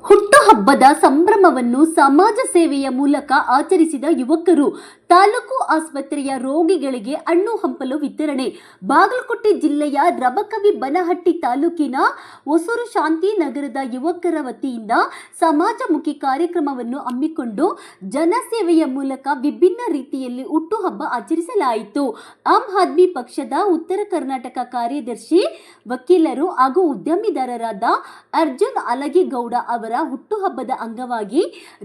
ಹುಟ್ಟುಹಬ್ಬದ ಸಂಭ್ರಮವನ್ನು ಸಮಾಜ ಸೇವೆಯ ಮೂಲಕ ಆಚರಿಸಿದ ಯುವಕರು. ತಾಲೂಕು ಆಸ್ಪತ್ರೆಯ ರೋಗಿಗಳಿಗೆ ಹಣ್ಣು ಹಂಪಲು ವಿತರಣೆ. ಬಾಗಲಕೋಟೆ ಜಿಲ್ಲೆಯ ರಬಕವಿ ಬನಹಟ್ಟಿ ತಾಲೂಕಿನ ಹೊಸೂರು ಶಾಂತಿನಗರದ ಯುವಕರ ವತಿಯಿಂದ ಸಮಾಜಮುಖಿ ಕಾರ್ಯಕ್ರಮವನ್ನು ಹಮ್ಮಿಕೊಂಡು ಜನಸೇವೆಯ ಮೂಲಕ ವಿಭಿನ್ನ ರೀತಿಯಲ್ಲಿ ಹುಟ್ಟುಹಬ್ಬ ಆಚರಿಸಲಾಯಿತು. ಆಮ್ ಆದ್ಮಿ ಪಕ್ಷದ ಉತ್ತರ ಕರ್ನಾಟಕ ಕಾರ್ಯದರ್ಶಿ, ವಕೀಲರು ಹಾಗೂ ಉದ್ಯಮಿದಾರರಾದ ಅರ್ಜುನ್ ಅಲಗಿಗೌಡ ಅವರ ಹುಟ್ಟುಹಬ್ಬದ ಅಂಗವಾಗಿ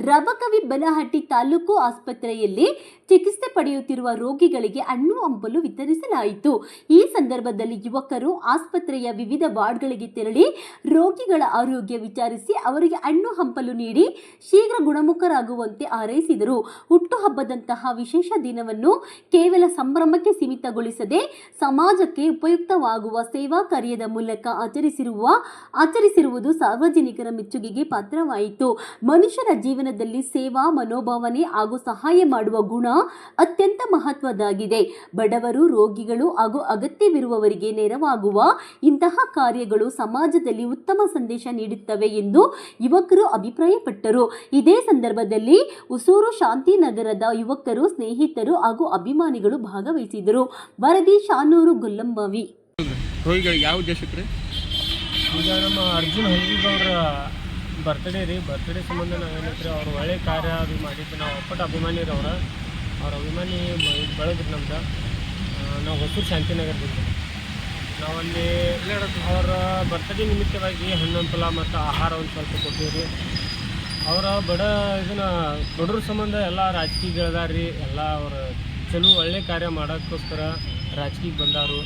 ರಬಕವಿ ಬನಹಟ್ಟಿ ತಾಲೂಕು ಆಸ್ಪತ್ರೆಯಲ್ಲಿ ಚಿಕಿತ್ಸೆ ಪಡೆಯುತ್ತಿರುವ ರೋಗಿಗಳಿಗೆ ಹಣ್ಣು ಹಂಪಲು ವಿತರಿಸಲಾಯಿತು. ಈ ಸಂದರ್ಭದಲ್ಲಿ ಯುವಕರು ಆಸ್ಪತ್ರೆಯ ವಿವಿಧ ವಾರ್ಡ್ಗಳಿಗೆ ತೆರಳಿ ರೋಗಿಗಳ ಆರೋಗ್ಯ ವಿಚಾರಿಸಿ ಅವರಿಗೆ ಹಣ್ಣು ಹಂಪಲು ನೀಡಿ ಶೀಘ್ರ ಗುಣಮುಖರಾಗುವಂತೆ ಹಾರೈಸಿದರು. ಹುಟ್ಟುಹಬ್ಬದಂತಹ ವಿಶೇಷ ದಿನವನ್ನು ಕೇವಲ ಸಂಭ್ರಮಕ್ಕೆ ಸೀಮಿತಗೊಳಿಸದೆ ಸಮಾಜಕ್ಕೆ ಉಪಯುಕ್ತವಾಗುವ ಸೇವಾ ಕಾರ್ಯದ ಮೂಲಕ ಆಚರಿಸಿರುವುದು ಸಾರ್ವಜನಿಕರ ಮೆಚ್ಚುಗೆಗೆ ಪಾತ್ರವಾಯಿತು. ಮನುಷ್ಯರ ಜೀವನದಲ್ಲಿ ಸೇವಾ ಮನೋಭಾವನೆ ಹಾಗೂ ಸಹಾಯ ಮಾಡುವ ಗುಣ ಅತ್ಯಂತ ಮಹತ್ವದಾಗಿದೆ. ಬಡವರು, ರೋಗಿಗಳು ಹಾಗೂ ಅಗತ್ಯವಿರುವವರಿಗೆ ನೆರವಾಗುವ ಇಂತಹ ಕಾರ್ಯಗಳು ಸಮಾಜದಲ್ಲಿ ಉತ್ತಮ ಸಂದೇಶ ನೀಡುತ್ತವೆ ಎಂದು ಯುವಕರು ಅಭಿಪ್ರಾಯಪಟ್ಟರು. ಇದೇ ಸಂದರ್ಭದಲ್ಲಿ ಹೊಸೂರು ಶಾಂತಿನಗರದ ಯುವಕರು, ಸ್ನೇಹಿತರು ಹಾಗೂ ಅಭಿಮಾನಿಗಳು ಭಾಗವಹಿಸಿದರು. ವರದಿ ಶಾನೂರು ಗೊಲ್ಲಂಬಾವಿ. ಯಾವ ಉದ್ದೇಶಕ್ಕೆ ಈಗ ನಮ್ಮ ಅರ್ಜುನ್ ಹಲ್ಗಿಗೌಡ್ರ ಬರ್ತ್ಡೇ ರೀ. ಬರ್ತ್ಡೇ ಸಂಬಂಧ ನಾವೇನೈತ್ರಿ ಅವ್ರು ಒಳ್ಳೆ ಕಾರ್ಯ ಅದು ಮಾಡಿದ್ದು ನಾವು ಒಪ್ಪಟ ಅಭಿಮಾನಿ ರೀ. ಅವ್ರ ಅಭಿಮಾನಿ ಬೆಳೆದ್ರಿ ನಮ್ದು. ನಾವು ಹೊಸೂರು ಶಾಂತಿನಗರದಿಂದ ನಾವಲ್ಲಿ ಅವರ ಬರ್ತ್ಡೇ ನಿಮಿತ್ತವಾಗಿ ಹಣ್ಣು ಹಂಪಲ ಮತ್ತು ಆಹಾರ ಒಂದು ಸ್ವಲ್ಪ ಕೊಟ್ಟಿವಿ ರೀ. ಅವರ ಬಡವ್ರ ಸಂಬಂಧ ಎಲ್ಲ ರಾಜಕೀಯಗಳದಾರ ರೀ. ಎಲ್ಲ ಅವ್ರ ಚಲೋ ಒಳ್ಳೆ ಕಾರ್ಯ ಮಾಡೋಕ್ಕೋಸ್ಕರ ರಾಜಕೀಯಕ್ಕೆ ಬಂದಾರು.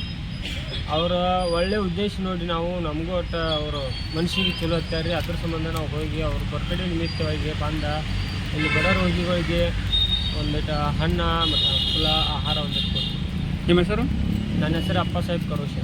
ಅವರ ಒಳ್ಳೆ ಉದ್ದೇಶ ನೋಡಿ ನಾವು ನಮಗೂ ಒಟ್ಟು ಅವರು ಮನುಷ್ಯರಿಗೆ ಚಲೋ ಹತ್ಯಾರ ರೀ. ಅದ್ರ ಸಂಬಂಧ ನಾವು ಹೋಗಿ ಅವ್ರ ಬರ್ತ್ಡೇ ನಿಮಿತ್ತವಾಗಿ ಬಂದ ಇಲ್ಲಿ ಬಡ ರೋಗಿಗಳಿಗೆ ಒಂದಿಟ್ಟು ಹಣ್ಣು ಮತ್ತು ಹಂಪಲ ಆಹಾರ ಒಂದಿಟ್ಟು ಕೊಡ್ತೀವಿ. ನಿಮ್ಮ ಹೆಸರು? ನನ್ನ ಹೆಸರು ಅಪ್ಪ ಸಾಹೇಬ್ ಕರೋಶ.